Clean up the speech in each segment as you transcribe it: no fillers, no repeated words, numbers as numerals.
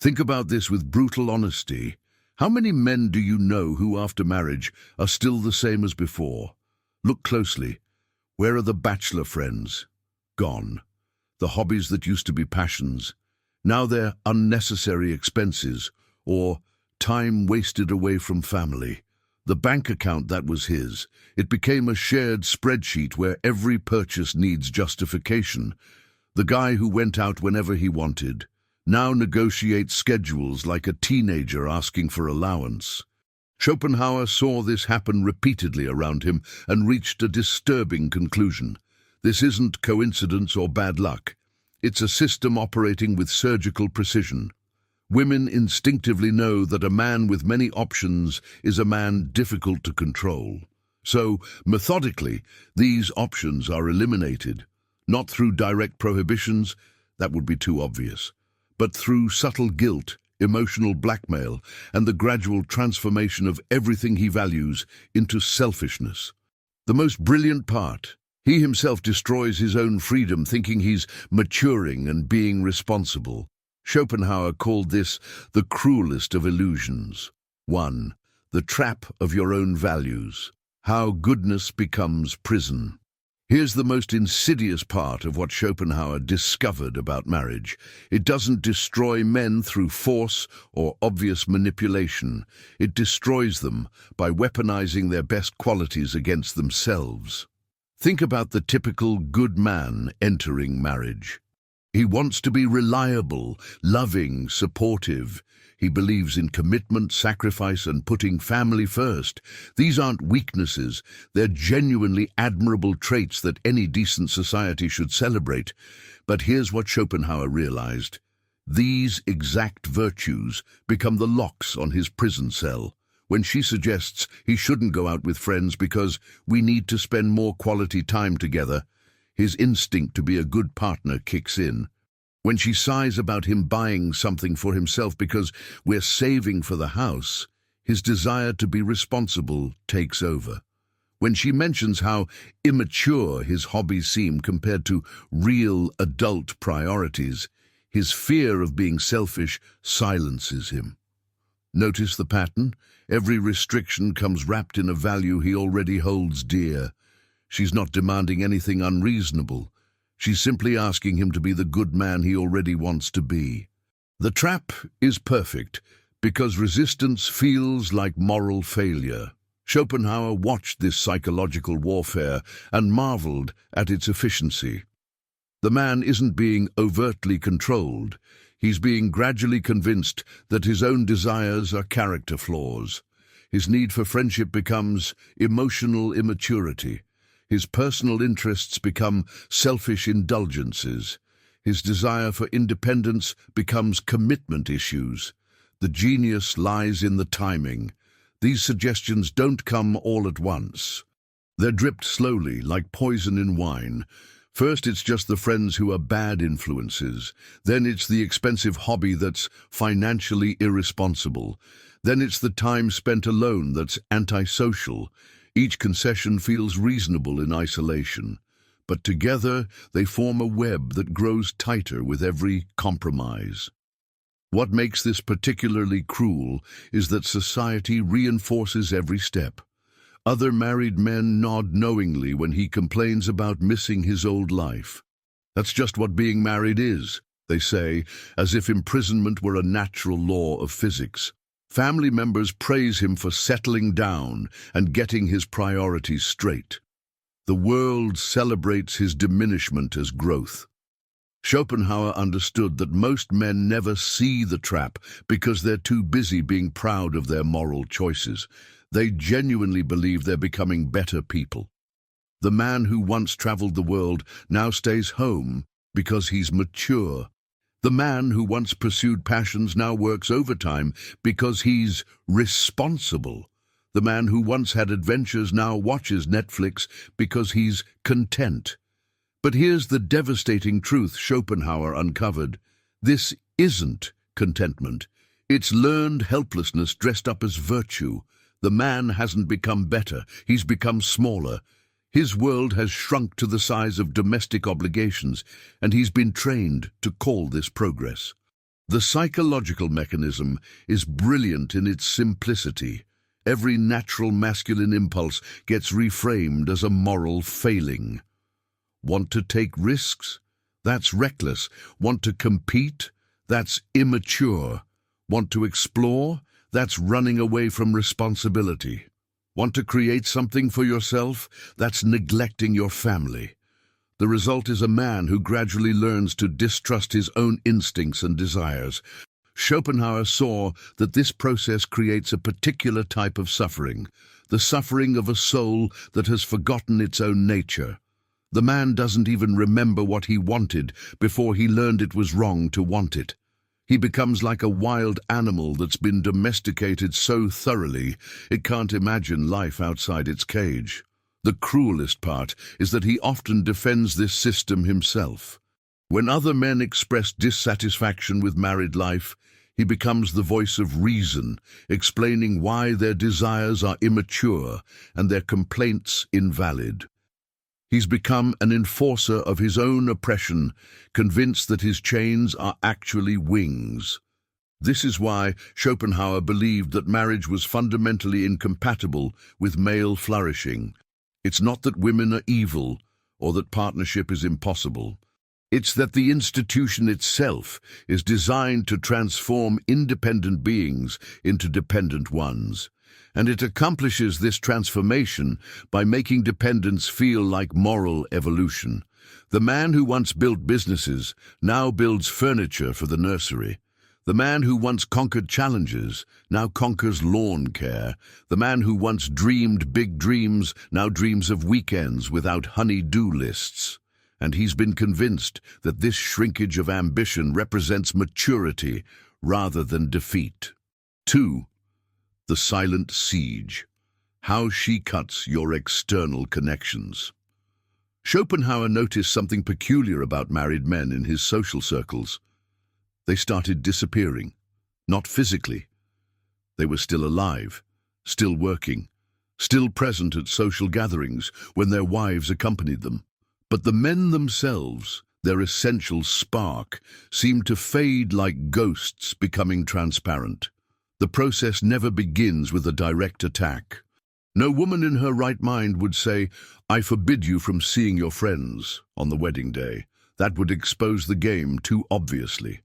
Think about this with brutal honesty. How many men do you know who, after marriage, are still the same as before? Look closely. Where are the bachelor friends? Gone. The hobbies that used to be passions. Now they're unnecessary expenses, or time wasted away from family. The bank account that was his, it became a shared spreadsheet where every purchase needs justification. The guy who went out whenever he wanted now negotiates schedules like a teenager asking for allowance. Schopenhauer saw this happen repeatedly around him and reached a disturbing conclusion. This isn't coincidence or bad luck. It's a system operating with surgical precision. Women instinctively know that a man with many options is a man difficult to control. So, methodically, these options are eliminated, not through direct prohibitions, that would be too obvious, but through subtle guilt, emotional blackmail, and the gradual transformation of everything he values into selfishness. The most brilliant part: he himself destroys his own freedom, thinking he's maturing and being responsible. Schopenhauer called this the cruelest of illusions. 1. The trap of your own values. How goodness becomes prison. Here's the most insidious part of what Schopenhauer discovered about marriage. It doesn't destroy men through force or obvious manipulation. It destroys them by weaponizing their best qualities against themselves. Think about the typical good man entering marriage. He wants to be reliable, loving, supportive. He believes in commitment, sacrifice, and putting family first. These aren't weaknesses. They're genuinely admirable traits that any decent society should celebrate. But here's what Schopenhauer realized. These exact virtues become the locks on his prison cell. When she suggests he shouldn't go out with friends because we need to spend more quality time together, his instinct to be a good partner kicks in. When she sighs about him buying something for himself because we're saving for the house, his desire to be responsible takes over. When she mentions how immature his hobbies seem compared to real adult priorities, his fear of being selfish silences him. Notice the pattern? Every restriction comes wrapped in a value he already holds dear. She's not demanding anything unreasonable. She's simply asking him to be the good man he already wants to be. The trap is perfect because resistance feels like moral failure. Schopenhauer watched this psychological warfare and marveled at its efficiency. The man isn't being overtly controlled. He's being gradually convinced that his own desires are character flaws. His need for friendship becomes emotional immaturity. His personal interests become selfish indulgences. His desire for independence becomes commitment issues. The genius lies in the timing. These suggestions don't come all at once. They're dripped slowly, like poison in wine. First, it's just the friends who are bad influences. Then it's the expensive hobby that's financially irresponsible. Then it's the time spent alone that's antisocial. Each concession feels reasonable in isolation, but together they form a web that grows tighter with every compromise. What makes this particularly cruel is that society reinforces every step. Other married men nod knowingly when he complains about missing his old life. That's just what being married is, they say, as if imprisonment were a natural law of physics. Family members praise him for settling down and getting his priorities straight. The world celebrates his diminishment as growth. Schopenhauer understood that most men never see the trap because they're too busy being proud of their moral choices. They genuinely believe they're becoming better people. The man who once traveled the world now stays home because he's mature. The man who once pursued passions now works overtime because he's responsible. The man who once had adventures now watches Netflix because he's content. But here's the devastating truth Schopenhauer uncovered. This isn't contentment. It's learned helplessness dressed up as virtue. The man hasn't become better, he's become smaller. His world has shrunk to the size of domestic obligations, and he's been trained to call this progress. The psychological mechanism is brilliant in its simplicity. Every natural masculine impulse gets reframed as a moral failing. Want to take risks? That's reckless. Want to compete? That's immature. Want to explore? That's running away from responsibility. Want to create something for yourself? That's neglecting your family. The result is a man who gradually learns to distrust his own instincts and desires. Schopenhauer saw that this process creates a particular type of suffering, the suffering of a soul that has forgotten its own nature. The man doesn't even remember what he wanted before he learned it was wrong to want it. He becomes like a wild animal that's been domesticated so thoroughly it can't imagine life outside its cage. The cruelest part is that he often defends this system himself. When other men express dissatisfaction with married life, he becomes the voice of reason, explaining why their desires are immature and their complaints invalid. He's become an enforcer of his own oppression, convinced that his chains are actually wings. This is why Schopenhauer believed that marriage was fundamentally incompatible with male flourishing. It's not that women are evil or that partnership is impossible. It's that the institution itself is designed to transform independent beings into dependent ones. And it accomplishes this transformation by making dependence feel like moral evolution. The man who once built businesses now builds furniture for the nursery. The man who once conquered challenges now conquers lawn care. The man who once dreamed big dreams now dreams of weekends without honey-do lists. And he's been convinced that this shrinkage of ambition represents maturity rather than defeat. 2. The silent siege. How she cuts your external connections. Schopenhauer noticed something peculiar about married men in his social circles. They started disappearing, not physically. They were still alive, still working, still present at social gatherings when their wives accompanied them. But the men themselves, their essential spark, seemed to fade like ghosts becoming transparent. The process never begins with a direct attack. No woman in her right mind would say, "I forbid you from seeing your friends" on the wedding day. That would expose the game too obviously.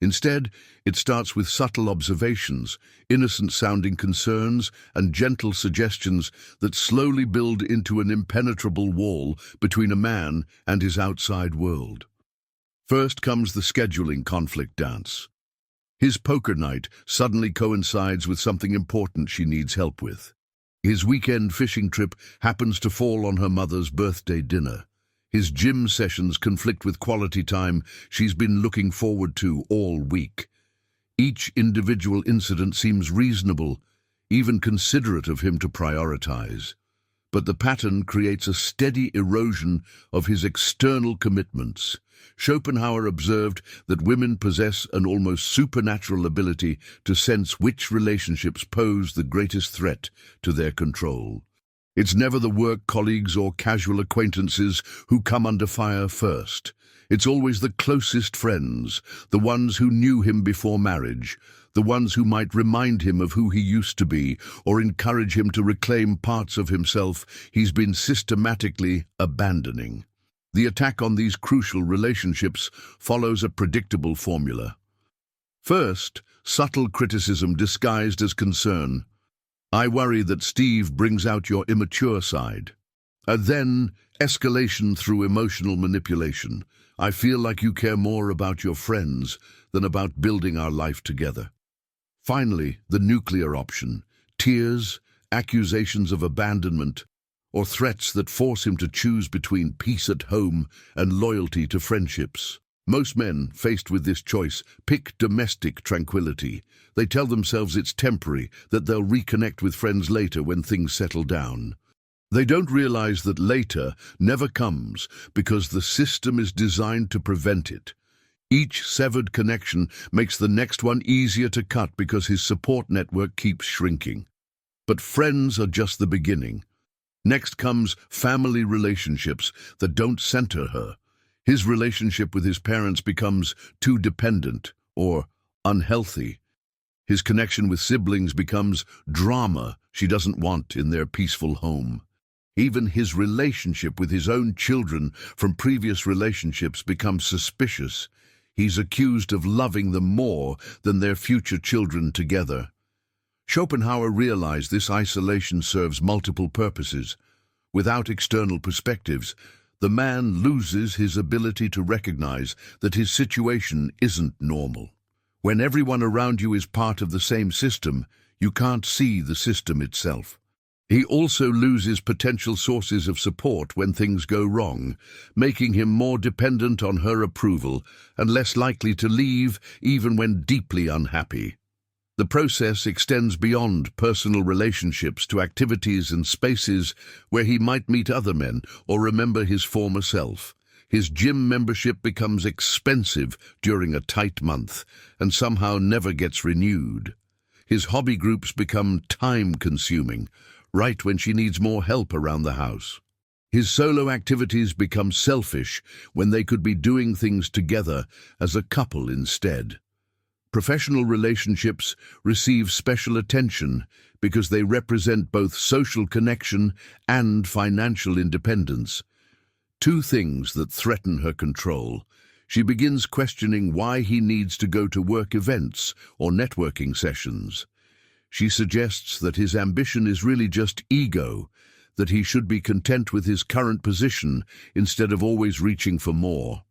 Instead, it starts with subtle observations, innocent-sounding concerns, and gentle suggestions that slowly build into an impenetrable wall between a man and his outside world. First comes the scheduling conflict dance. His poker night suddenly coincides with something important she needs help with. His weekend fishing trip happens to fall on her mother's birthday dinner. His gym sessions conflict with quality time she's been looking forward to all week. Each individual incident seems reasonable, even considerate of him to prioritize. But the pattern creates a steady erosion of his external commitments. Schopenhauer observed that women possess an almost supernatural ability to sense which relationships pose the greatest threat to their control. It's never the work colleagues or casual acquaintances who come under fire first. It's always the closest friends, the ones who knew him before marriage, the ones who might remind him of who he used to be or encourage him to reclaim parts of himself he's been systematically abandoning. The attack on these crucial relationships follows a predictable formula. First, subtle criticism disguised as concern. "I worry that Steve brings out your immature side." Then, escalation through emotional manipulation. "I feel like you care more about your friends than about building our life together." Finally, the nuclear option. Tears, accusations of abandonment, or threats that force him to choose between peace at home and loyalty to friendships. Most men, faced with this choice, pick domestic tranquility. They tell themselves it's temporary, that they'll reconnect with friends later when things settle down. They don't realize that later never comes because the system is designed to prevent it. Each severed connection makes the next one easier to cut because his support network keeps shrinking. But friends are just the beginning. Next comes family relationships that don't center her. His relationship with his parents becomes too dependent or unhealthy. His connection with siblings becomes drama she doesn't want in their peaceful home. Even his relationship with his own children from previous relationships becomes suspicious. He's accused of loving them more than their future children together. Schopenhauer realized this isolation serves multiple purposes. Without external perspectives, the man loses his ability to recognize that his situation isn't normal. When everyone around you is part of the same system, you can't see the system itself. He also loses potential sources of support when things go wrong, making him more dependent on her approval and less likely to leave even when deeply unhappy. The process extends beyond personal relationships to activities and spaces where he might meet other men or remember his former self. His gym membership becomes expensive during a tight month and somehow never gets renewed. His hobby groups become time-consuming, right when she needs more help around the house. His solo activities become selfish when they could be doing things together as a couple instead. Professional relationships receive special attention because they represent both social connection and financial independence. Two things that threaten her control. She begins questioning why he needs to go to work events or networking sessions. She suggests that his ambition is really just ego, that he should be content with his current position instead of always reaching for more.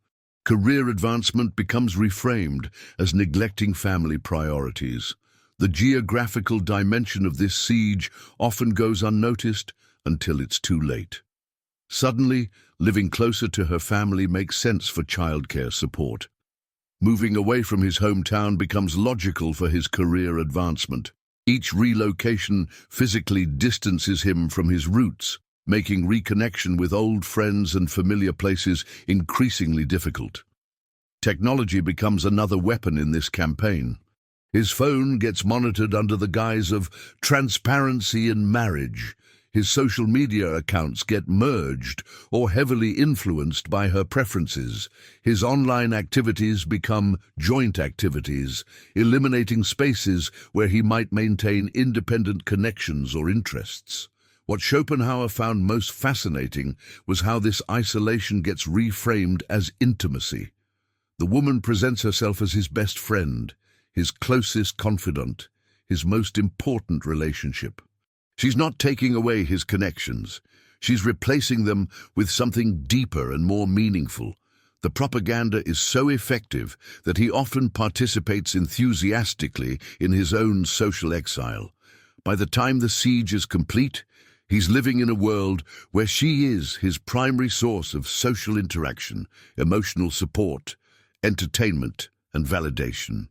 Career advancement becomes reframed as neglecting family priorities. The geographical dimension of this siege often goes unnoticed until it's too late. Suddenly, living closer to her family makes sense for childcare support. Moving away from his hometown becomes logical for his career advancement. Each relocation physically distances him from his roots, making reconnection with old friends and familiar places increasingly difficult. Technology becomes another weapon in this campaign. His phone gets monitored under the guise of transparency in marriage. His social media accounts get merged or heavily influenced by her preferences. His online activities become joint activities, eliminating spaces where he might maintain independent connections or interests. What Schopenhauer found most fascinating was how this isolation gets reframed as intimacy. The woman presents herself as his best friend, his closest confidant, his most important relationship. She's not taking away his connections. She's replacing them with something deeper and more meaningful. The propaganda is so effective that he often participates enthusiastically in his own social exile. By the time the siege is complete, he's living in a world where she is his primary source of social interaction, emotional support, entertainment, and validation.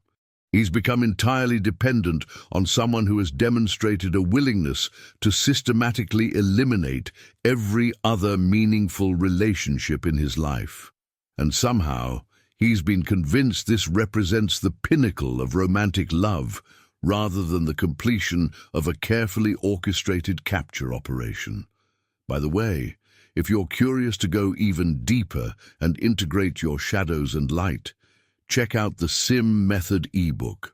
He's become entirely dependent on someone who has demonstrated a willingness to systematically eliminate every other meaningful relationship in his life. And somehow, he's been convinced this represents the pinnacle of romantic love, rather than the completion of a carefully orchestrated capture operation. By the way, if you're curious to go even deeper and integrate your shadows and light, check out the Sim Method ebook.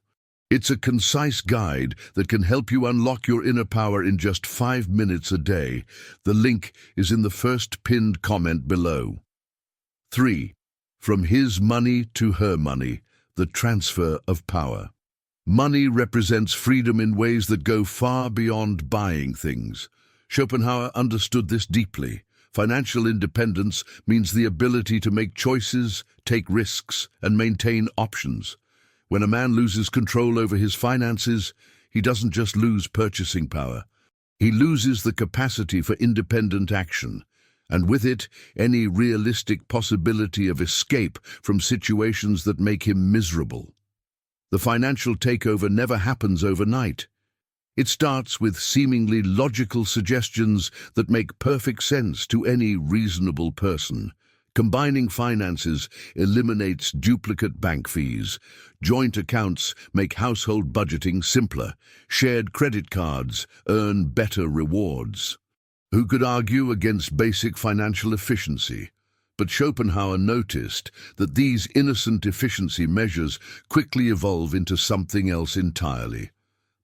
It's a concise guide that can help you unlock your inner power in just 5 minutes a day. The link is in the first pinned comment below. 3. From his money to her money, the transfer of power. Money represents freedom in ways that go far beyond buying things. Schopenhauer understood this deeply. Financial independence means the ability to make choices, take risks, and maintain options. When a man loses control over his finances, he doesn't just lose purchasing power. He loses the capacity for independent action, and with it, any realistic possibility of escape from situations that make him miserable. The financial takeover never happens overnight. It starts with seemingly logical suggestions that make perfect sense to any reasonable person. Combining finances eliminates duplicate bank fees. Joint accounts make household budgeting simpler. Shared credit cards earn better rewards. Who could argue against basic financial efficiency? But Schopenhauer noticed that these innocent efficiency measures quickly evolve into something else entirely.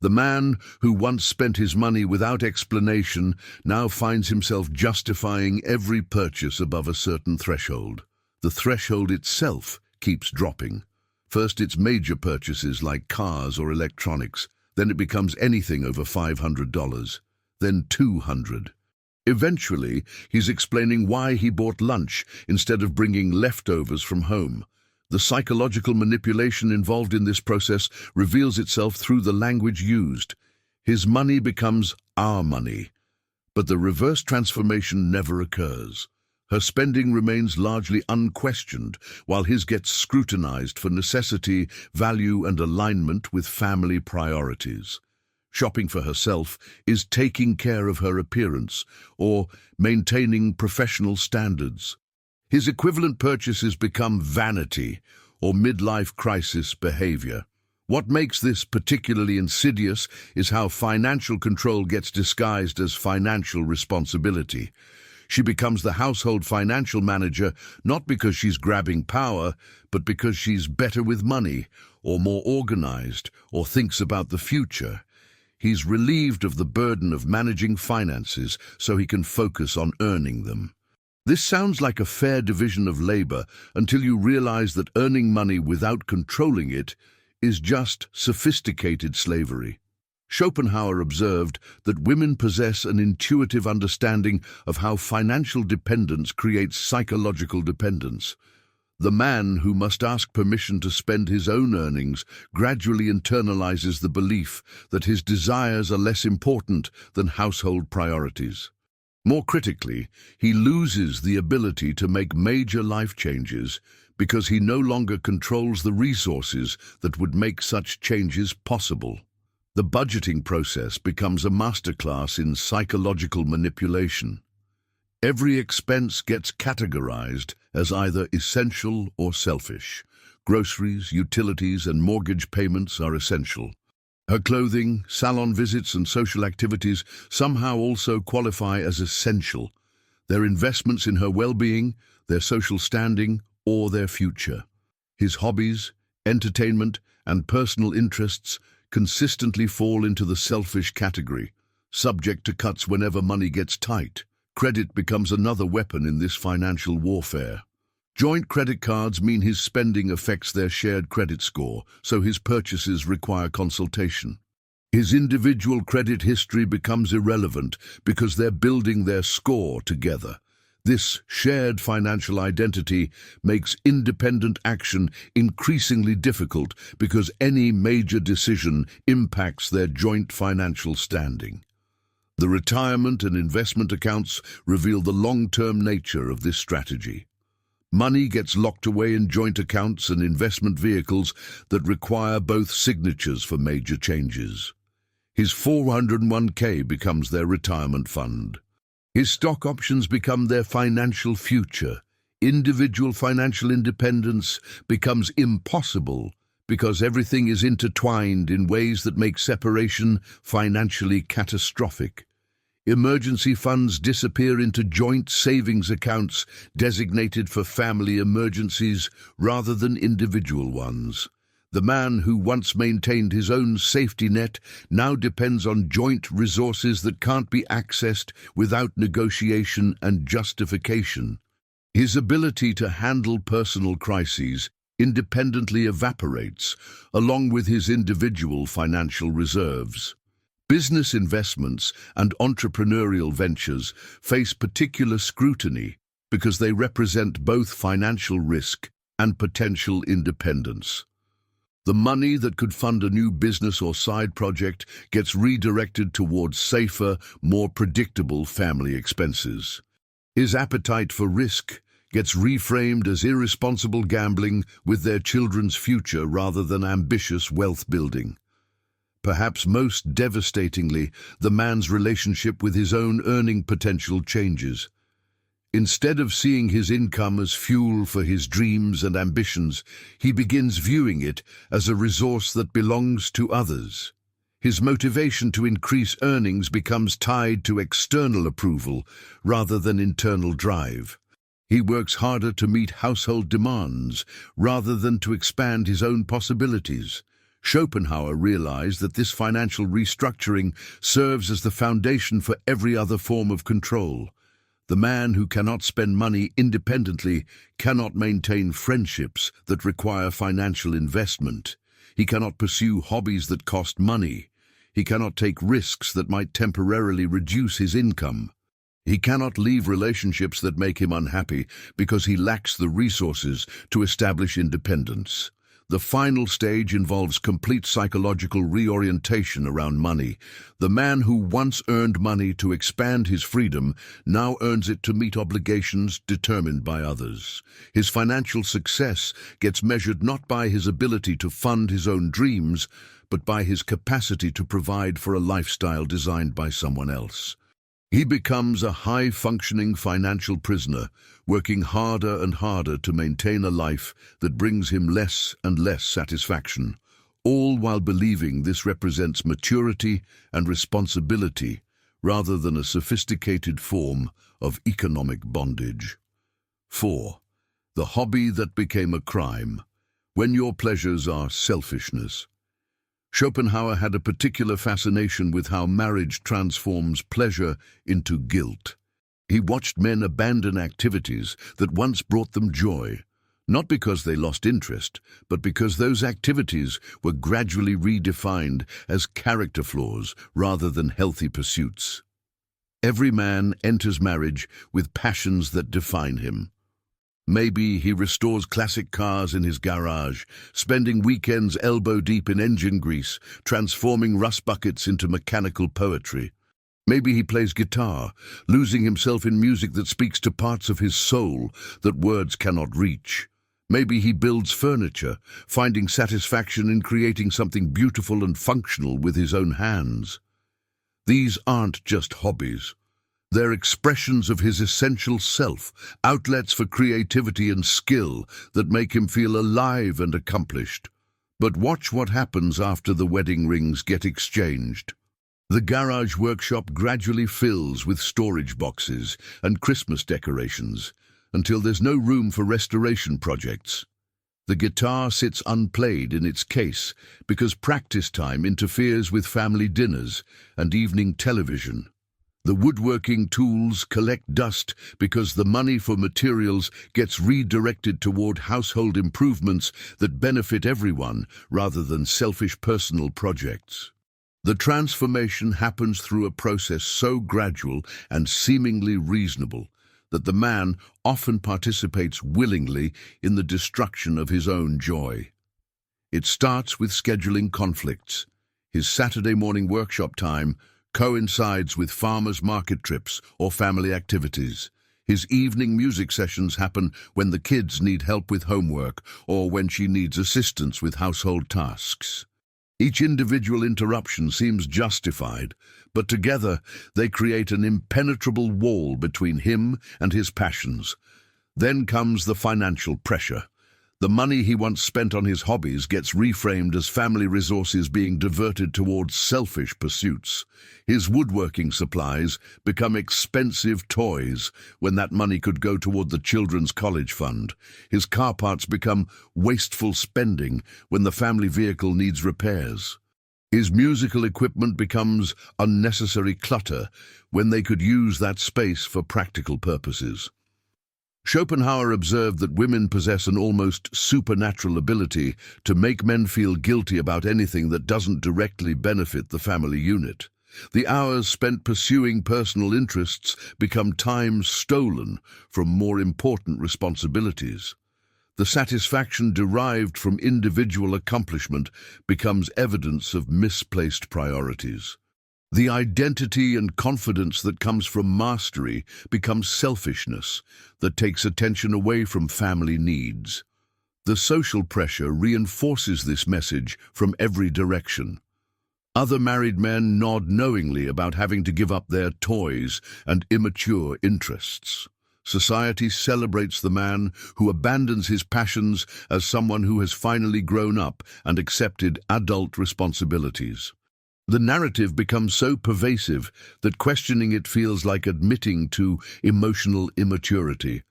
The man who once spent his money without explanation now finds himself justifying every purchase above a certain threshold. The threshold itself keeps dropping. First it's major purchases like cars or electronics, then it becomes anything over $500, then $200. Eventually, he's explaining why he bought lunch instead of bringing leftovers from home. The psychological manipulation involved in this process reveals itself through the language used. His money becomes our money, but the reverse transformation never occurs. Her spending remains largely unquestioned, while his gets scrutinized for necessity, value, and alignment with family priorities. Shopping for herself is taking care of her appearance or maintaining professional standards. His equivalent purchases become vanity or midlife crisis behavior. What makes this particularly insidious is how financial control gets disguised as financial responsibility. She becomes the household financial manager not because she's grabbing power, but because she's better with money, or more organized, or thinks about the future. He's relieved of the burden of managing finances so he can focus on earning them. This sounds like a fair division of labor until you realize that earning money without controlling it is just sophisticated slavery. Schopenhauer observed that women possess an intuitive understanding of how financial dependence creates psychological dependence. The man who must ask permission to spend his own earnings gradually internalizes the belief that his desires are less important than household priorities. More critically, he loses the ability to make major life changes because he no longer controls the resources that would make such changes possible. The budgeting process becomes a masterclass in psychological manipulation. Every expense gets categorized as either essential or selfish. Groceries, utilities, and mortgage payments are essential. Her clothing, salon visits, and social activities somehow also qualify as essential. They're investments in her well-being, their social standing, or their future. His hobbies, entertainment, and personal interests consistently fall into the selfish category, subject to cuts whenever money gets tight. Credit becomes another weapon in this financial warfare. Joint credit cards mean his spending affects their shared credit score, so his purchases require consultation. His individual credit history becomes irrelevant because they're building their score together. This shared financial identity makes independent action increasingly difficult because any major decision impacts their joint financial standing. The retirement and investment accounts reveal the long-term nature of this strategy. Money gets locked away in joint accounts and investment vehicles that require both signatures for major changes. His 401k becomes their retirement fund. His stock options become their financial future. Individual financial independence becomes impossible because everything is intertwined in ways that make separation financially catastrophic. Emergency funds disappear into joint savings accounts designated for family emergencies rather than individual ones. The man who once maintained his own safety net now depends on joint resources that can't be accessed without negotiation and justification. His ability to handle personal crises independently evaporates, along with his individual financial reserves. Business investments and entrepreneurial ventures face particular scrutiny because they represent both financial risk and potential independence. The money that could fund a new business or side project gets redirected towards safer, more predictable family expenses. His appetite for risk gets reframed as irresponsible gambling with their children's future rather than ambitious wealth building. Perhaps most devastatingly, the man's relationship with his own earning potential changes. Instead of seeing his income as fuel for his dreams and ambitions, he begins viewing it as a resource that belongs to others. His motivation to increase earnings becomes tied to external approval rather than internal drive. He works harder to meet household demands rather than to expand his own possibilities. Schopenhauer realized that this financial restructuring serves as the foundation for every other form of control. The man who cannot spend money independently cannot maintain friendships that require financial investment. He cannot pursue hobbies that cost money. He cannot take risks that might temporarily reduce his income. He cannot leave relationships that make him unhappy because he lacks the resources to establish independence. The final stage involves complete psychological reorientation around money. The man who once earned money to expand his freedom now earns it to meet obligations determined by others. His financial success gets measured not by his ability to fund his own dreams, but by his capacity to provide for a lifestyle designed by someone else. He becomes a high-functioning financial prisoner, working harder and harder to maintain a life that brings him less and less satisfaction, all while believing this represents maturity and responsibility rather than a sophisticated form of economic bondage. 4. The hobby that became a crime. When your pleasures are selfishness. Schopenhauer had a particular fascination with how marriage transforms pleasure into guilt. He watched men abandon activities that once brought them joy, not because they lost interest, but because those activities were gradually redefined as character flaws rather than healthy pursuits. Every man enters marriage with passions that define him. Maybe he restores classic cars in his garage, spending weekends elbow-deep in engine grease, transforming rust buckets into mechanical poetry. Maybe he plays guitar, losing himself in music that speaks to parts of his soul that words cannot reach. Maybe he builds furniture, finding satisfaction in creating something beautiful and functional with his own hands. These aren't just hobbies. They're expressions of his essential self, outlets for creativity and skill that make him feel alive and accomplished. But watch what happens after the wedding rings get exchanged. The garage workshop gradually fills with storage boxes and Christmas decorations, until there's no room for restoration projects. The guitar sits unplayed in its case because practice time interferes with family dinners and evening television. The woodworking tools collect dust because the money for materials gets redirected toward household improvements that benefit everyone rather than selfish personal projects. The transformation happens through a process so gradual and seemingly reasonable that the man often participates willingly in the destruction of his own joy. It starts with scheduling conflicts. His Saturday morning workshop time coincides with farmers' market trips or family activities. His evening music sessions happen when the kids need help with homework or when she needs assistance with household tasks. Each individual interruption seems justified, but together they create an impenetrable wall between him and his passions. Then comes the financial pressure. The money he once spent on his hobbies gets reframed as family resources being diverted towards selfish pursuits. His woodworking supplies become expensive toys when that money could go toward the children's college fund. His car parts become wasteful spending when the family vehicle needs repairs. His musical equipment becomes unnecessary clutter when they could use that space for practical purposes. Schopenhauer observed that women possess an almost supernatural ability to make men feel guilty about anything that doesn't directly benefit the family unit. The hours spent pursuing personal interests become time stolen from more important responsibilities. The satisfaction derived from individual accomplishment becomes evidence of misplaced priorities. The identity and confidence that comes from mastery becomes selfishness that takes attention away from family needs. The social pressure reinforces this message from every direction. Other married men nod knowingly about having to give up their toys and immature interests. Society celebrates the man who abandons his passions as someone who has finally grown up and accepted adult responsibilities. The narrative becomes so pervasive that questioning it feels like admitting to emotional immaturity.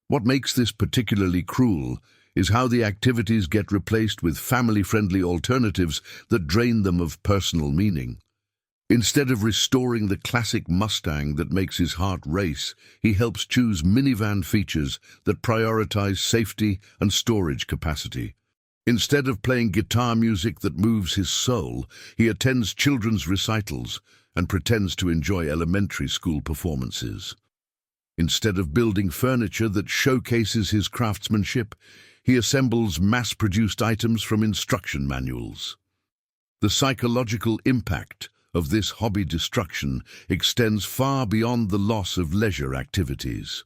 What makes this particularly cruel is how the activities get replaced with family-friendly alternatives that drain them of personal meaning. Instead of restoring the classic Mustang that makes his heart race, he helps choose minivan features that prioritize safety and storage capacity. Instead of playing guitar music that moves his soul, he attends children's recitals and pretends to enjoy elementary school performances. Instead of building furniture that showcases his craftsmanship, he assembles mass-produced items from instruction manuals. The psychological impact of this hobby destruction extends far beyond the loss of leisure activities.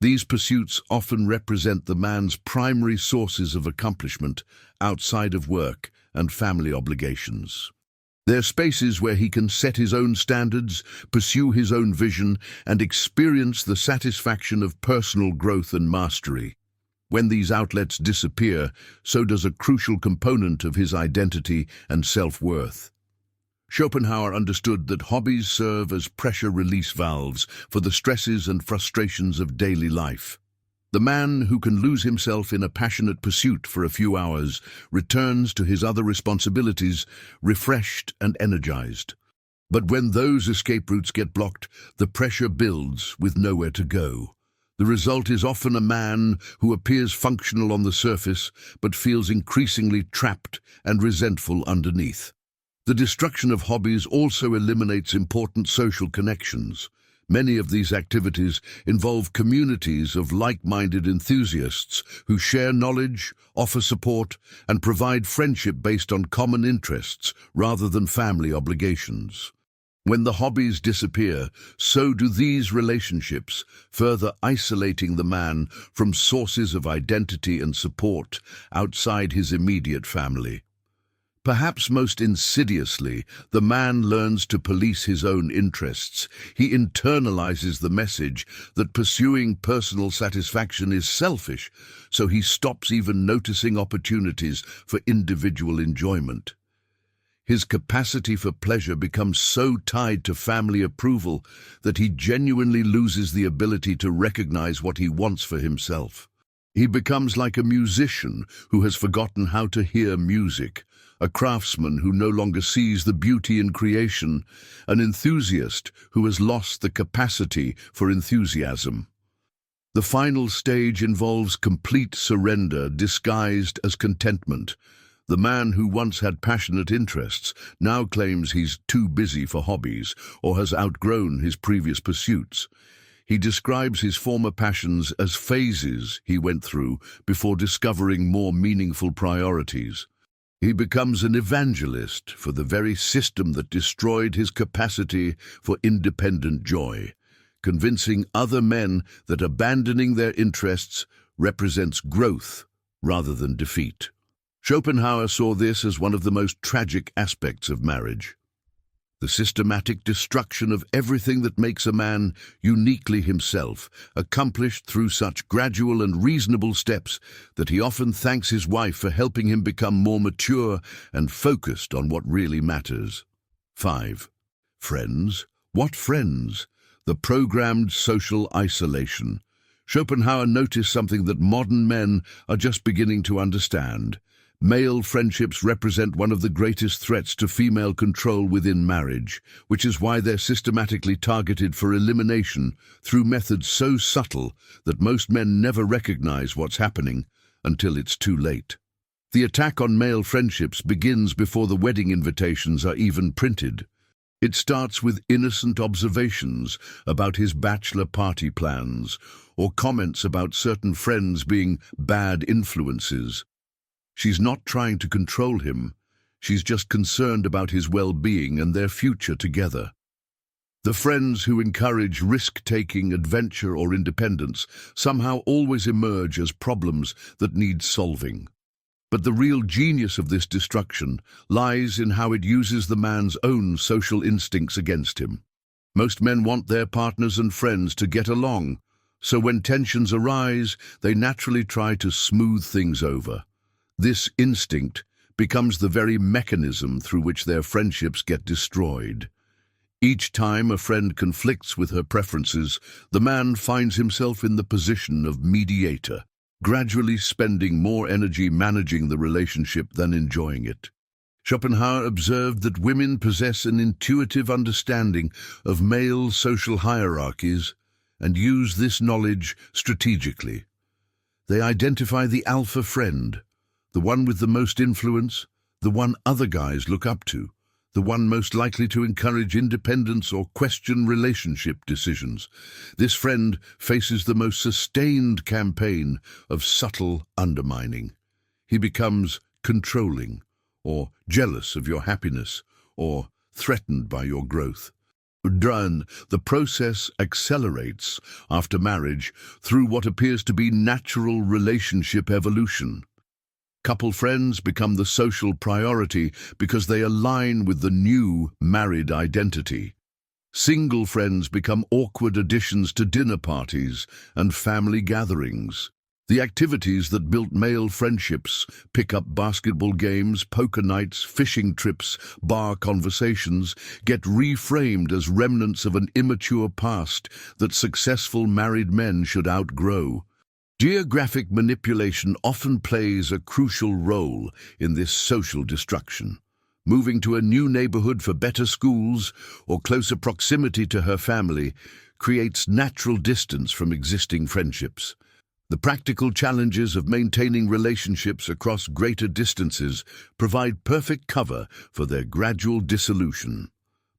These pursuits often represent the man's primary sources of accomplishment outside of work and family obligations. They're spaces where he can set his own standards, pursue his own vision, and experience the satisfaction of personal growth and mastery. When these outlets disappear, so does a crucial component of his identity and self-worth. Schopenhauer understood that hobbies serve as pressure release valves for the stresses and frustrations of daily life. The man who can lose himself in a passionate pursuit for a few hours returns to his other responsibilities refreshed and energized. But when those escape routes get blocked, the pressure builds with nowhere to go. The result is often a man who appears functional on the surface but feels increasingly trapped and resentful underneath. The destruction of hobbies also eliminates important social connections. Many of these activities involve communities of like-minded enthusiasts who share knowledge, offer support, and provide friendship based on common interests rather than family obligations. When the hobbies disappear, so do these relationships, further isolating the man from sources of identity and support outside his immediate family. Perhaps most insidiously, the man learns to police his own interests. He internalizes the message that pursuing personal satisfaction is selfish, so he stops even noticing opportunities for individual enjoyment. His capacity for pleasure becomes so tied to family approval that he genuinely loses the ability to recognize what he wants for himself. He becomes like a musician who has forgotten how to hear music, a craftsman who no longer sees the beauty in creation, an enthusiast who has lost the capacity for enthusiasm. The final stage involves complete surrender disguised as contentment. The man who once had passionate interests now claims he's too busy for hobbies or has outgrown his previous pursuits. He describes his former passions as phases he went through before discovering more meaningful priorities. He becomes an evangelist for the very system that destroyed his capacity for independent joy, convincing other men that abandoning their interests represents growth rather than defeat. Schopenhauer saw this as one of the most tragic aspects of marriage. The systematic destruction of everything that makes a man uniquely himself, accomplished through such gradual and reasonable steps that he often thanks his wife for helping him become more mature and focused on what really matters. 5. Friends. What friends? The programmed social isolation. Schopenhauer noticed something that modern men are just beginning to understand. Male friendships represent one of the greatest threats to female control within marriage, which is why they're systematically targeted for elimination through methods so subtle that most men never recognize what's happening until it's too late. The attack on male friendships begins before the wedding invitations are even printed. It starts with innocent observations about his bachelor party plans or comments about certain friends being bad influences. She's not trying to control him. She's just concerned about his well-being and their future together. The friends who encourage risk-taking, adventure, or independence somehow always emerge as problems that need solving. But the real genius of this destruction lies in how it uses the man's own social instincts against him. Most men want their partners and friends to get along, so when tensions arise, they naturally try to smooth things over. This instinct becomes the very mechanism through which their friendships get destroyed. Each time a friend conflicts with her preferences, the man finds himself in the position of mediator, gradually spending more energy managing the relationship than enjoying it. Schopenhauer observed that women possess an intuitive understanding of male social hierarchies and use this knowledge strategically. They identify the alpha friend, the one with the most influence, the one other guys look up to, the one most likely to encourage independence or question relationship decisions. This friend faces the most sustained campaign of subtle undermining. He becomes controlling, or jealous of your happiness, or threatened by your growth. The process accelerates after marriage through what appears to be natural relationship evolution. Couple friends become the social priority because they align with the new married identity. Single friends become awkward additions to dinner parties and family gatherings. The activities that built male friendships, pick-up basketball games, poker nights, fishing trips, bar conversations, get reframed as remnants of an immature past that successful married men should outgrow. Geographic manipulation often plays a crucial role in this social destruction. Moving to a new neighborhood for better schools or closer proximity to her family creates natural distance from existing friendships. The practical challenges of maintaining relationships across greater distances provide perfect cover for their gradual dissolution.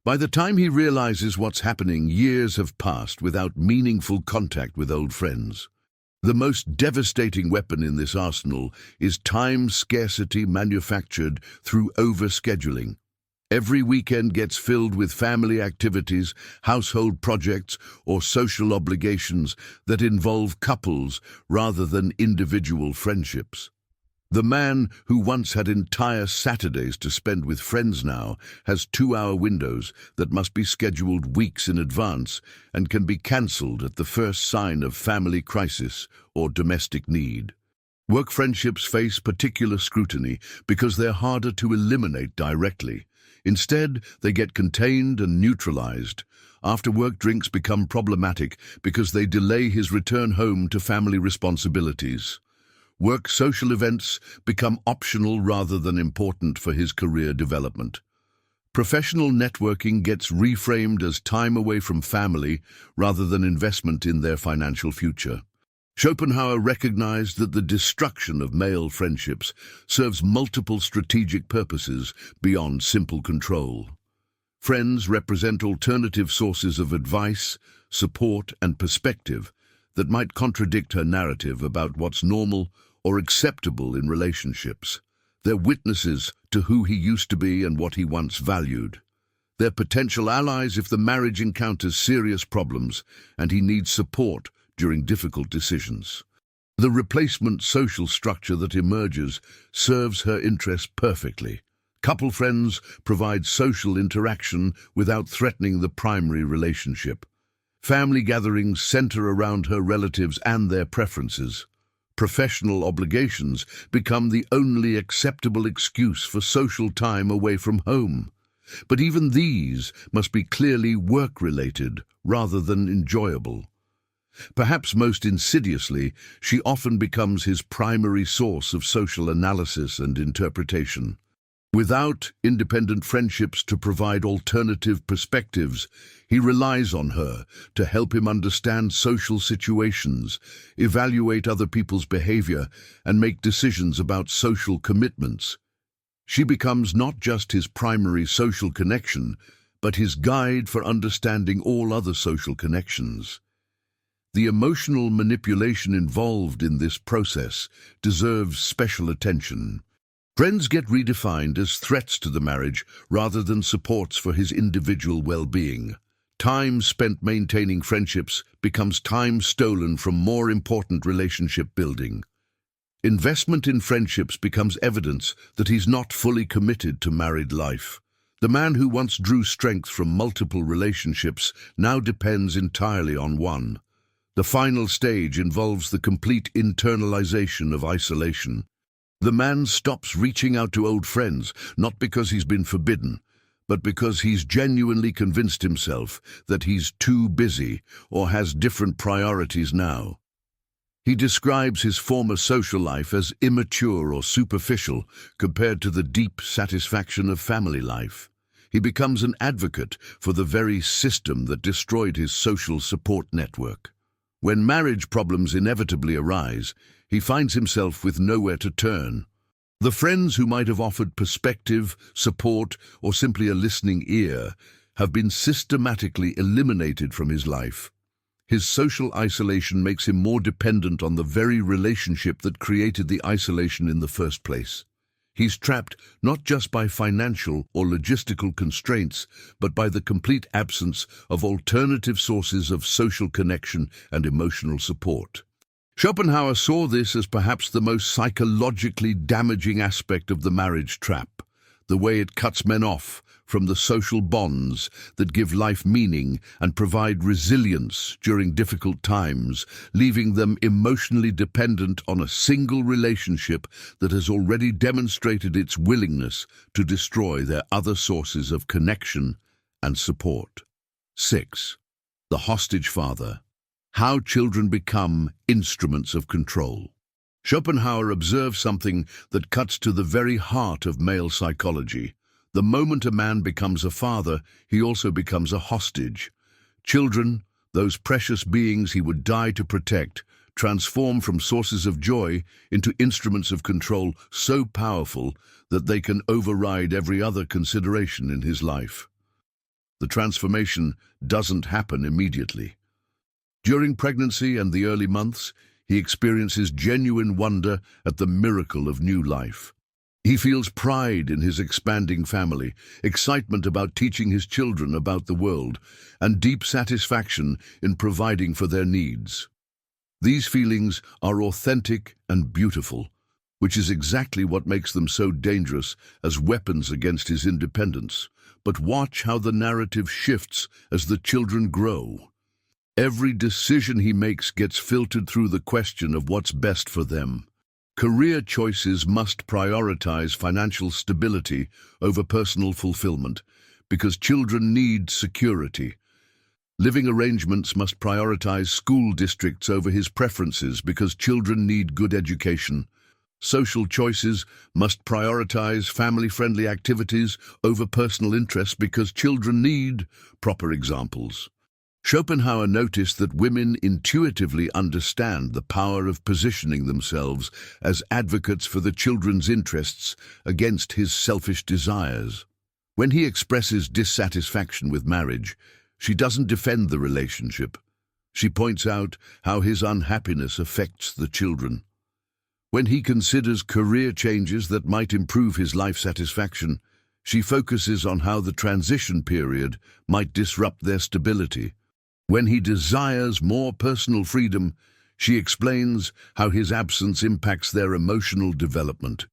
By the time he realizes what's happening, years have passed without meaningful contact with old friends. The most devastating weapon in this arsenal is time scarcity manufactured through overscheduling. Every weekend gets filled with family activities, household projects, or social obligations that involve couples rather than individual friendships. The man who once had entire Saturdays to spend with friends now has 2-hour windows that must be scheduled weeks in advance and can be cancelled at the first sign of family crisis or domestic need. Work friendships face particular scrutiny because they're harder to eliminate directly. Instead, they get contained and neutralized. After-work drinks become problematic because they delay his return home to family responsibilities. Work social events become optional rather than important for his career development. Professional networking gets reframed as time away from family rather than investment in their financial future. Schopenhauer recognized that the destruction of male friendships serves multiple strategic purposes beyond simple control. Friends represent alternative sources of advice, support, and perspective that might contradict her narrative about what's normal or acceptable in relationships. They're witnesses to who he used to be and what he once valued. They're potential allies if the marriage encounters serious problems and he needs support during difficult decisions. The replacement social structure that emerges serves her interests perfectly. Couple friends provide social interaction without threatening the primary relationship. Family gatherings center around her relatives and their preferences. Professional obligations become the only acceptable excuse for social time away from home. But even these must be clearly work-related rather than enjoyable. Perhaps most insidiously, she often becomes his primary source of social analysis and interpretation. Without independent friendships to provide alternative perspectives, he relies on her to help him understand social situations, evaluate other people's behavior, and make decisions about social commitments. She becomes not just his primary social connection, but his guide for understanding all other social connections. The emotional manipulation involved in this process deserves special attention. Friends get redefined as threats to the marriage rather than supports for his individual well-being. Time spent maintaining friendships becomes time stolen from more important relationship building. Investment in friendships becomes evidence that he's not fully committed to married life. The man who once drew strength from multiple relationships now depends entirely on one. The final stage involves the complete internalization of isolation. The man stops reaching out to old friends, not because he's been forbidden, but because he's genuinely convinced himself that he's too busy or has different priorities now. He describes his former social life as immature or superficial compared to the deep satisfaction of family life. He becomes an advocate for the very system that destroyed his social support network. When marriage problems inevitably arise, he finds himself with nowhere to turn. The friends who might have offered perspective, support, or simply a listening ear have been systematically eliminated from his life. His social isolation makes him more dependent on the very relationship that created the isolation in the first place. He's trapped not just by financial or logistical constraints, but by the complete absence of alternative sources of social connection and emotional support. Schopenhauer saw this as perhaps the most psychologically damaging aspect of the marriage trap, the way it cuts men off from the social bonds that give life meaning and provide resilience during difficult times, leaving them emotionally dependent on a single relationship that has already demonstrated its willingness to destroy their other sources of connection and support. 6. The hostage father. How children become instruments of control. Schopenhauer observes something that cuts to the very heart of male psychology. The moment a man becomes a father, he also becomes a hostage. Children, those precious beings he would die to protect, transform from sources of joy into instruments of control so powerful that they can override every other consideration in his life. The transformation doesn't happen immediately. During pregnancy and the early months, he experiences genuine wonder at the miracle of new life. He feels pride in his expanding family, excitement about teaching his children about the world, and deep satisfaction in providing for their needs. These feelings are authentic and beautiful, which is exactly what makes them so dangerous as weapons against his independence. But watch how the narrative shifts as the children grow. Every decision he makes gets filtered through the question of what's best for them. Career choices must prioritize financial stability over personal fulfillment because children need security. Living arrangements must prioritize school districts over his preferences because children need good education. Social choices must prioritize family-friendly activities over personal interests because children need proper examples. Schopenhauer noticed that women intuitively understand the power of positioning themselves as advocates for the children's interests against his selfish desires. When he expresses dissatisfaction with marriage, she doesn't defend the relationship. She points out how his unhappiness affects the children. When he considers career changes that might improve his life satisfaction, she focuses on how the transition period might disrupt their stability. When he desires more personal freedom, she explains how his absence impacts their emotional development.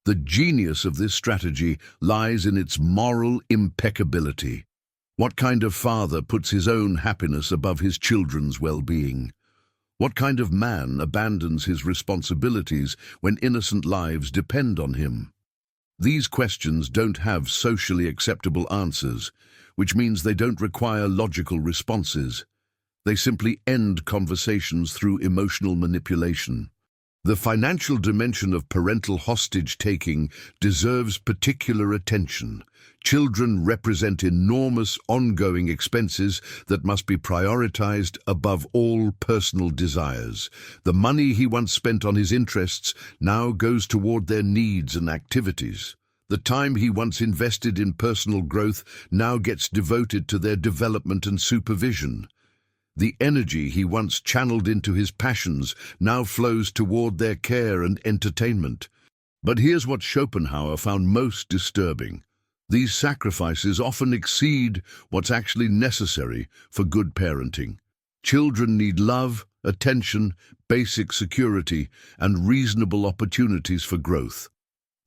The genius of this strategy lies in its moral impeccability. What kind of father puts his own happiness above his children's well-being? What kind of man abandons his responsibilities when innocent lives depend on him? These questions don't have socially acceptable answers, which means they don't require logical responses. They simply end conversations through emotional manipulation. The financial dimension of parental hostage-taking deserves particular attention. Children represent enormous ongoing expenses that must be prioritized above all personal desires. The money he once spent on his interests now goes toward their needs and activities. The time he once invested in personal growth now gets devoted to their development and supervision. The energy he once channeled into his passions now flows toward their care and entertainment. But here's what Schopenhauer found most disturbing. These sacrifices often exceed what's actually necessary for good parenting. Children need love, attention, basic security, and reasonable opportunities for growth.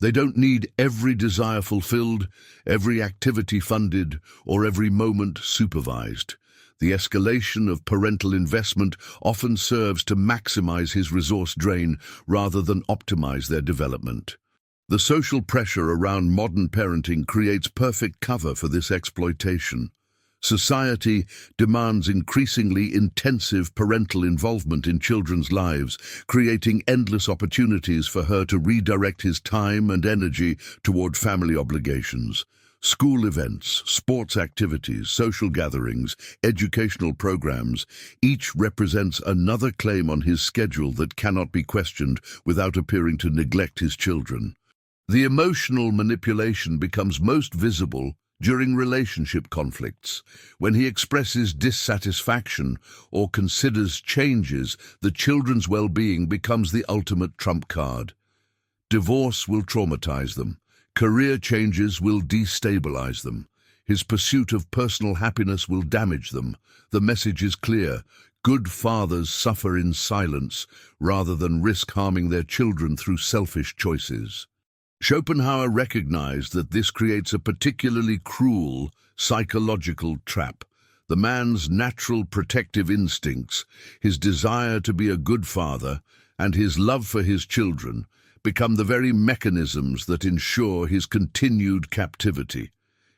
They don't need every desire fulfilled, every activity funded, or every moment supervised. The escalation of parental investment often serves to maximize his resource drain rather than optimize their development. The social pressure around modern parenting creates perfect cover for this exploitation. Society demands increasingly intensive parental involvement in children's lives, creating endless opportunities for her to redirect his time and energy toward family obligations. School events, sports activities, social gatherings, educational programs, each represents another claim on his schedule that cannot be questioned without appearing to neglect his children. The emotional manipulation becomes most visible during relationship conflicts. When he expresses dissatisfaction or considers changes, the children's well-being becomes the ultimate trump card. Divorce will traumatize them. Career changes will destabilize them. His pursuit of personal happiness will damage them. The message is clear. Good fathers suffer in silence rather than risk harming their children through selfish choices. Schopenhauer recognized that this creates a particularly cruel psychological trap. The man's natural protective instincts, his desire to be a good father, and his love for his children become the very mechanisms that ensure his continued captivity.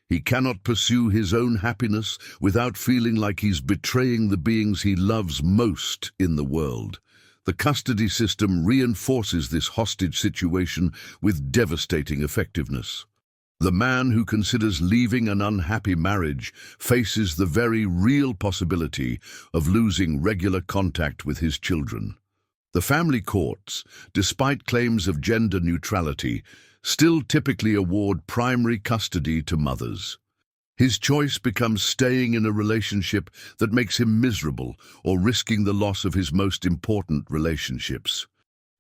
He cannot pursue his own happiness without feeling like he's betraying the beings he loves most in the world. The custody system reinforces this hostage situation with devastating effectiveness. The man who considers leaving an unhappy marriage faces the very real possibility of losing regular contact with his children. The family courts, despite claims of gender neutrality, still typically award primary custody to mothers. His choice becomes staying in a relationship that makes him miserable or risking the loss of his most important relationships.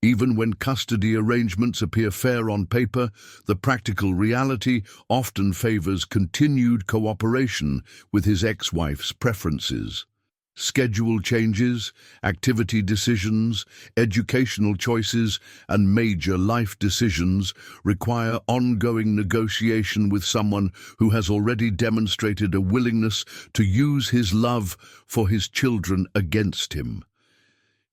Even when custody arrangements appear fair on paper, the practical reality often favors continued cooperation with his ex-wife's preferences. Schedule changes, activity decisions, educational choices, and major life decisions require ongoing negotiation with someone who has already demonstrated a willingness to use his love for his children against him.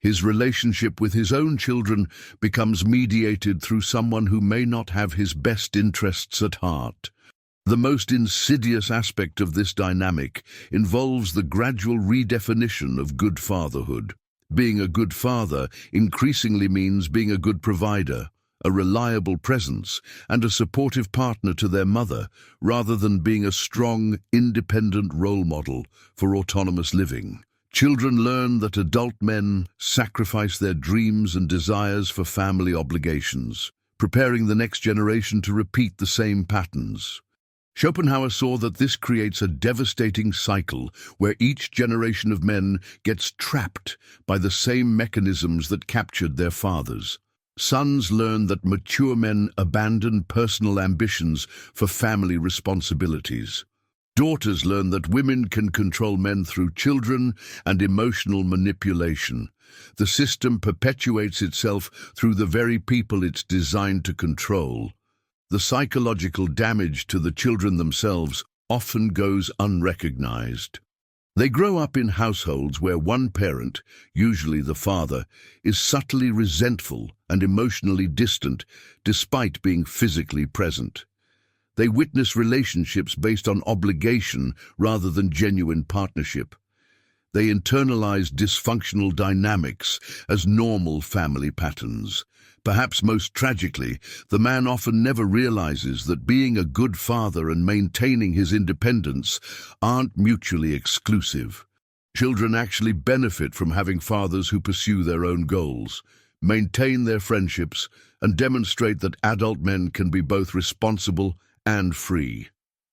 His relationship with his own children becomes mediated through someone who may not have his best interests at heart. The most insidious aspect of this dynamic involves the gradual redefinition of good fatherhood. Being a good father increasingly means being a good provider, a reliable presence, and a supportive partner to their mother, rather than being a strong, independent role model for autonomous living. Children learn that adult men sacrifice their dreams and desires for family obligations, preparing the next generation to repeat the same patterns. Schopenhauer saw that this creates a devastating cycle where each generation of men gets trapped by the same mechanisms that captured their fathers. Sons learn that mature men abandon personal ambitions for family responsibilities. Daughters learn that women can control men through children and emotional manipulation. The system perpetuates itself through the very people it's designed to control. The psychological damage to the children themselves often goes unrecognized. They grow up in households where one parent, usually the father, is subtly resentful and emotionally distant despite being physically present. They witness relationships based on obligation rather than genuine partnership. They internalize dysfunctional dynamics as normal family patterns. Perhaps most tragically, the man often never realizes that being a good father and maintaining his independence aren't mutually exclusive. Children actually benefit from having fathers who pursue their own goals, maintain their friendships, and demonstrate that adult men can be both responsible and free.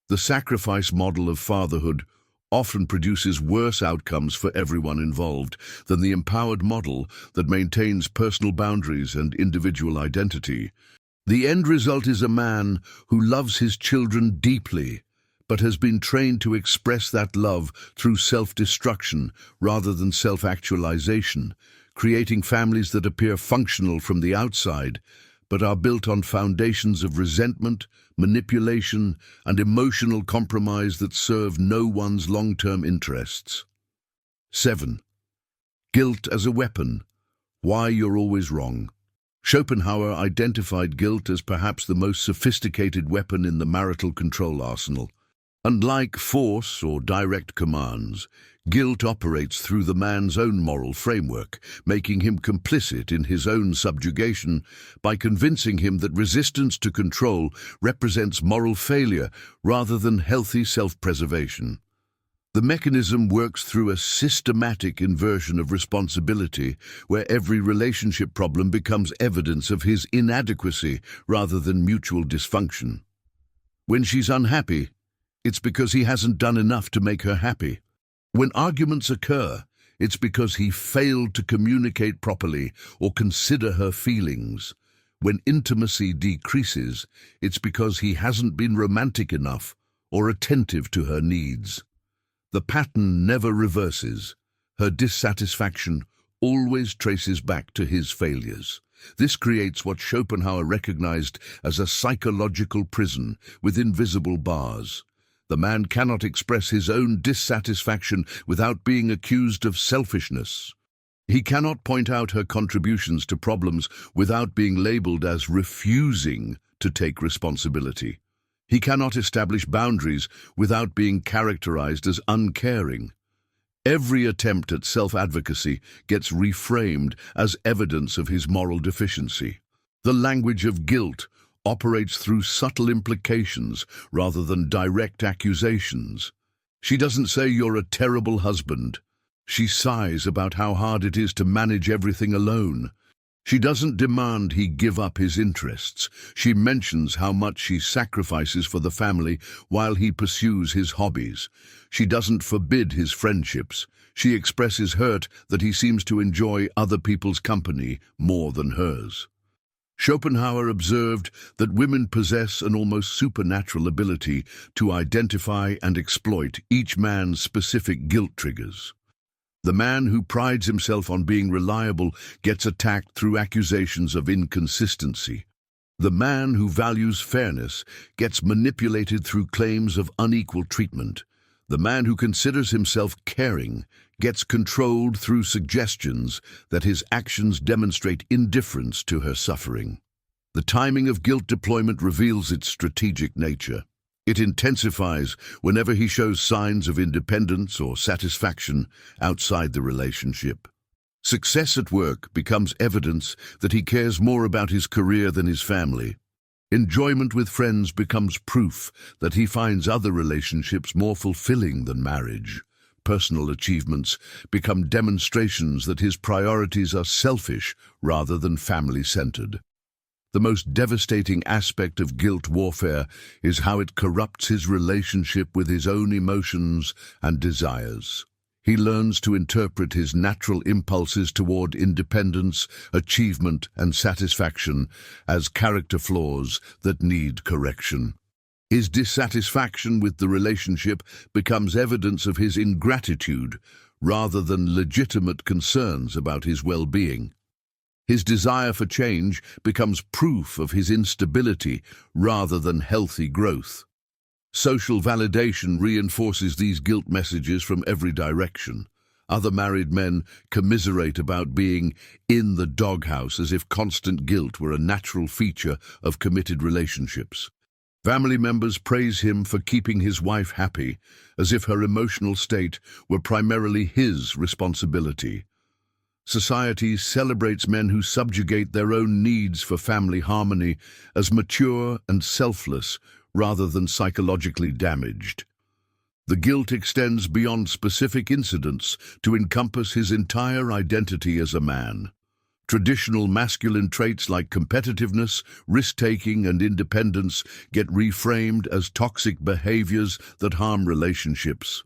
The sacrifice model of fatherhood often produces worse outcomes for everyone involved than the empowered model that maintains personal boundaries and individual identity. The end result is a man who loves his children deeply, but has been trained to express that love through self-destruction rather than self-actualization, creating families that appear functional from the outside, but are built on foundations of resentment, manipulation, and emotional compromise that serve no one's long-term interests. 7. Guilt as a weapon. Why you're always wrong. Schopenhauer identified guilt as perhaps the most sophisticated weapon in the marital control arsenal. Unlike force or direct commands, guilt operates through the man's own moral framework, making him complicit in his own subjugation by convincing him that resistance to control represents moral failure rather than healthy self-preservation. The mechanism works through a systematic inversion of responsibility, where every relationship problem becomes evidence of his inadequacy rather than mutual dysfunction. When she's unhappy, it's because he hasn't done enough to make her happy. When arguments occur, it's because he failed to communicate properly or consider her feelings. When intimacy decreases, it's because he hasn't been romantic enough or attentive to her needs. The pattern never reverses. Her dissatisfaction always traces back to his failures. This creates what Schopenhauer recognized as a psychological prison with invisible bars. The man cannot express his own dissatisfaction without being accused of selfishness. He cannot point out her contributions to problems without being labeled as refusing to take responsibility. He cannot establish boundaries without being characterized as uncaring. Every attempt at self-advocacy gets reframed as evidence of his moral deficiency. The language of guilt operates through subtle implications rather than direct accusations. She doesn't say you're a terrible husband. She sighs about how hard it is to manage everything alone. She doesn't demand he give up his interests. She mentions how much she sacrifices for the family while he pursues his hobbies. She doesn't forbid his friendships. She expresses hurt that he seems to enjoy other people's company more than hers. Schopenhauer observed that women possess an almost supernatural ability to identify and exploit each man's specific guilt triggers. The man who prides himself on being reliable gets attacked through accusations of inconsistency. The man who values fairness gets manipulated through claims of unequal treatment. The man who considers himself caring gets controlled through suggestions that his actions demonstrate indifference to her suffering. The timing of guilt deployment reveals its strategic nature. It intensifies whenever he shows signs of independence or satisfaction outside the relationship. Success at work becomes evidence that he cares more about his career than his family. Enjoyment with friends becomes proof that he finds other relationships more fulfilling than marriage. Personal achievements become demonstrations that his priorities are selfish rather than family-centered. The most devastating aspect of guilt warfare is how it corrupts his relationship with his own emotions and desires. He learns to interpret his natural impulses toward independence, achievement, and satisfaction as character flaws that need correction. His dissatisfaction with the relationship becomes evidence of his ingratitude rather than legitimate concerns about his well-being. His desire for change becomes proof of his instability rather than healthy growth. Social validation reinforces these guilt messages from every direction. Other married men commiserate about being in the doghouse as if constant guilt were a natural feature of committed relationships. Family members praise him for keeping his wife happy, as if her emotional state were primarily his responsibility. Society celebrates men who subjugate their own needs for family harmony as mature and selfless rather than psychologically damaged. The guilt extends beyond specific incidents to encompass his entire identity as a man. Traditional masculine traits like competitiveness, risk-taking, and independence get reframed as toxic behaviors that harm relationships.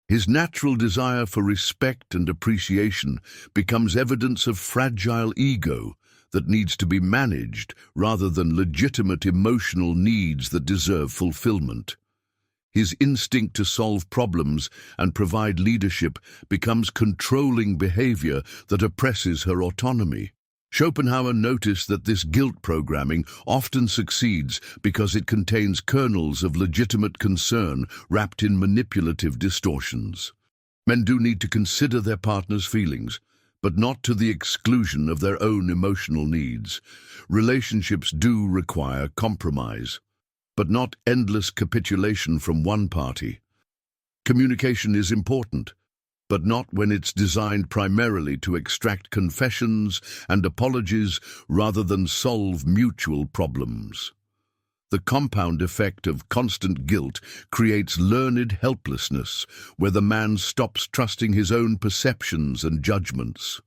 His natural desire for respect and appreciation becomes evidence of fragile ego that needs to be managed rather than legitimate emotional needs that deserve fulfillment. His instinct to solve problems and provide leadership becomes controlling behavior that oppresses her autonomy. Schopenhauer noticed that this guilt programming often succeeds because it contains kernels of legitimate concern wrapped in manipulative distortions. Men do need to consider their partner's feelings, but not to the exclusion of their own emotional needs. Relationships do require compromise, but not endless capitulation from one party. Communication is important, but not when it's designed primarily to extract confessions and apologies rather than solve mutual problems. The compound effect of constant guilt creates learned helplessness, where the man stops trusting his own perceptions and judgments.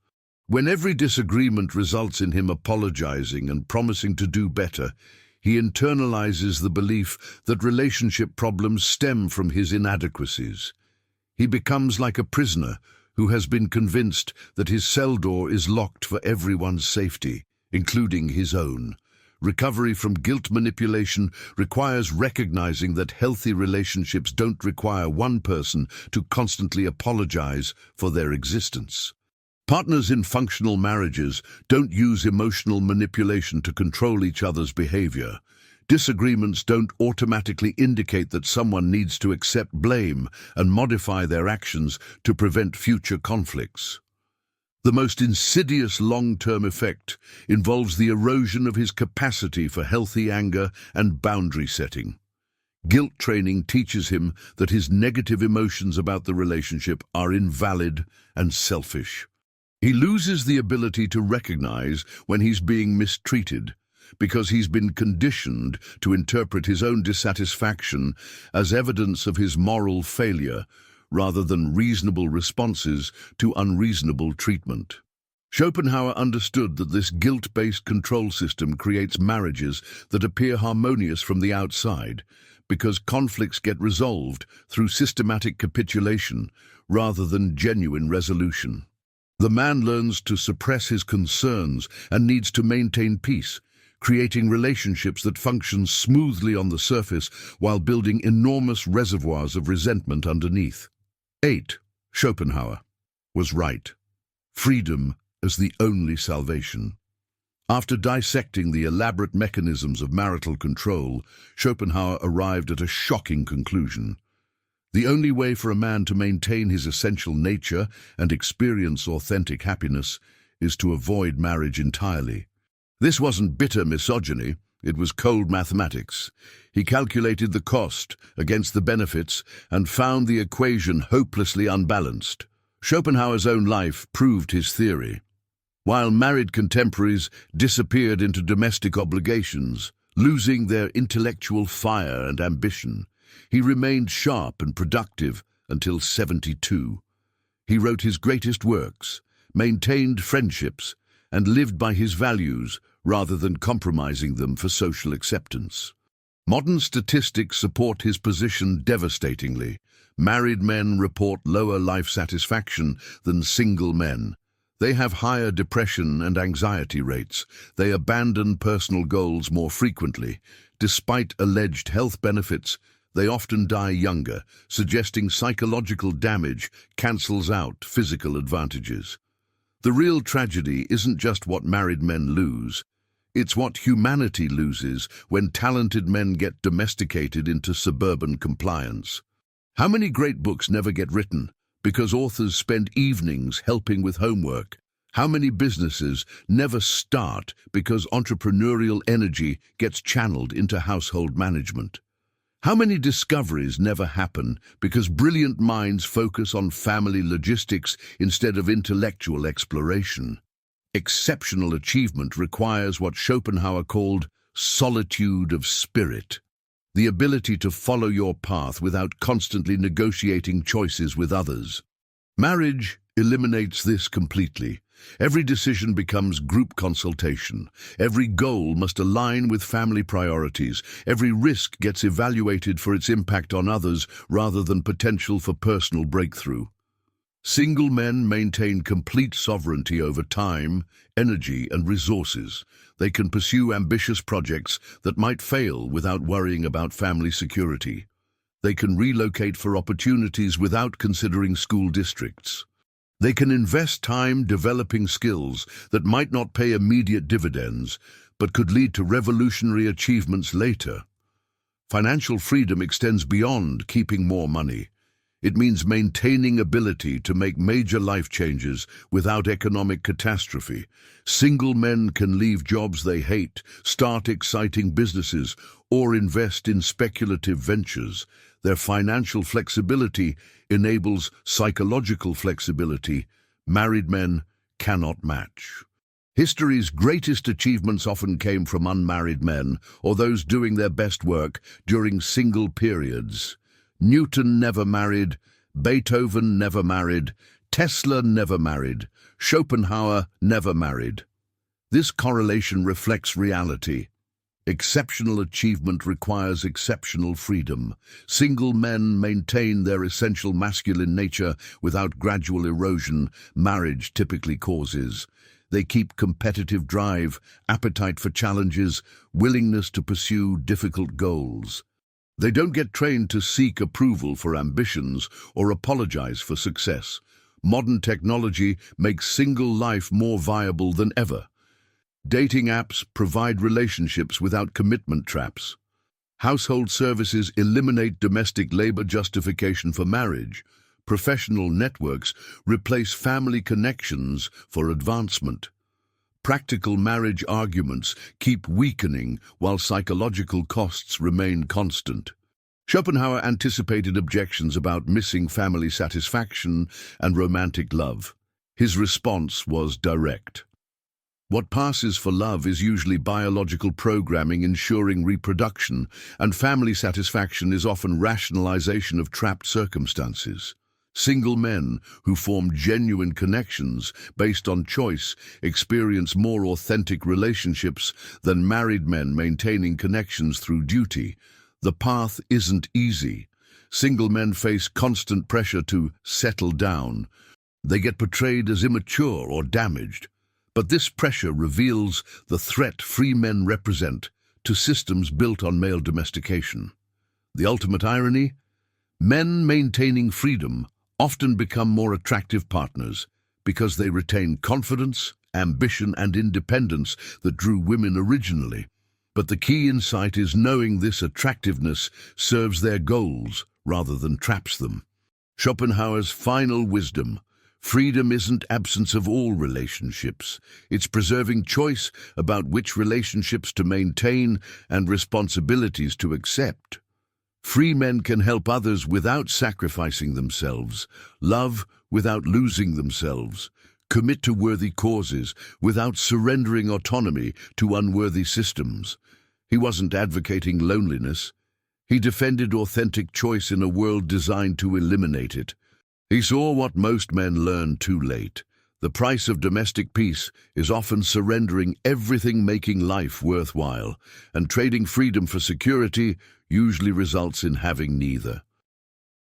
When every disagreement results in him apologizing and promising to do better, he internalizes the belief that relationship problems stem from his inadequacies. He becomes like a prisoner who has been convinced that his cell door is locked for everyone's safety, including his own. Recovery from guilt manipulation requires recognizing that healthy relationships don't require one person to constantly apologize for their existence. Partners in functional marriages don't use emotional manipulation to control each other's behavior. Disagreements don't automatically indicate that someone needs to accept blame and modify their actions to prevent future conflicts. The most insidious long-term effect involves the erosion of his capacity for healthy anger and boundary setting. Guilt training teaches him that his negative emotions about the relationship are invalid and selfish. He loses the ability to recognize when he's being mistreated, because he's been conditioned to interpret his own dissatisfaction as evidence of his moral failure, rather than reasonable responses to unreasonable treatment. Schopenhauer understood that this guilt-based control system creates marriages that appear harmonious from the outside, because conflicts get resolved through systematic capitulation rather than genuine resolution. The man learns to suppress his concerns and needs to maintain peace, creating relationships that function smoothly on the surface while building enormous reservoirs of resentment underneath. 8. Schopenhauer was right. Freedom is the only salvation. After dissecting the elaborate mechanisms of marital control, Schopenhauer arrived at a shocking conclusion. The only way for a man to maintain his essential nature and experience authentic happiness is to avoid marriage entirely. This wasn't bitter misogyny, it was cold mathematics. He calculated the cost against the benefits and found the equation hopelessly unbalanced. Schopenhauer's own life proved his theory. While married contemporaries disappeared into domestic obligations, losing their intellectual fire and ambition, he remained sharp and productive until 72. He wrote his greatest works, maintained friendships, and lived by his values rather than compromising them for social acceptance. Modern statistics support his position devastatingly. Married men report lower life satisfaction than single men. They have higher depression and anxiety rates. They abandon personal goals more frequently. Despite alleged health benefits, they often die younger, suggesting psychological damage cancels out physical advantages. The real tragedy isn't just what married men lose. It's what humanity loses when talented men get domesticated into suburban compliance. How many great books never get written because authors spend evenings helping with homework? How many businesses never start because entrepreneurial energy gets channeled into household management? How many discoveries never happen because brilliant minds focus on family logistics instead of intellectual exploration? Exceptional achievement requires what Schopenhauer called solitude of spirit, the ability to follow your path without constantly negotiating choices with others. Marriage eliminates this completely. Every decision becomes group consultation. Every goal must align with family priorities. Every risk gets evaluated for its impact on others rather than potential for personal breakthrough. Single men maintain complete sovereignty over time, energy, and resources. They can pursue ambitious projects that might fail without worrying about family security. They can relocate for opportunities without considering school districts. They can invest time developing skills that might not pay immediate dividends, but could lead to revolutionary achievements later. Financial freedom extends beyond keeping more money. It means maintaining ability to make major life changes without economic catastrophe. Single men can leave jobs they hate, start exciting businesses, or invest in speculative ventures. Their financial flexibility enables psychological flexibility married men cannot match. History's greatest achievements often came from unmarried men or those doing their best work during single periods. Newton never married, Beethoven never married, Tesla never married, Schopenhauer never married. This correlation reflects reality. Exceptional achievement requires exceptional freedom. Single men maintain their essential masculine nature without gradual erosion marriage typically causes. They keep competitive drive, appetite for challenges, willingness to pursue difficult goals. They don't get trained to seek approval for ambitions or apologize for success. Modern technology makes single life more viable than ever. Dating apps provide relationships without commitment traps. Household services eliminate domestic labor justification for marriage. Professional networks replace family connections for advancement. Practical marriage arguments keep weakening while psychological costs remain constant. Schopenhauer anticipated objections about missing family satisfaction and romantic love. His response was direct. What passes for love is usually biological programming ensuring reproduction, and family satisfaction is often rationalization of trapped circumstances. Single men who form genuine connections based on choice experience more authentic relationships than married men maintaining connections through duty. The path isn't easy. Single men face constant pressure to settle down. They get portrayed as immature or damaged. But this pressure reveals the threat free men represent to systems built on male domestication. The ultimate irony? Men maintaining freedom often become more attractive partners because they retain confidence, ambition, and independence that drew women originally. But the key insight is knowing this attractiveness serves their goals rather than traps them. Schopenhauer's final wisdom: freedom isn't absence of all relationships. It's preserving choice about which relationships to maintain and responsibilities to accept. Free men can help others without sacrificing themselves, love without losing themselves, commit to worthy causes without surrendering autonomy to unworthy systems. He wasn't advocating loneliness. He defended authentic choice in a world designed to eliminate it. He saw what most men learn too late. The price of domestic peace is often surrendering everything making life worthwhile, and trading freedom for security usually results in having neither.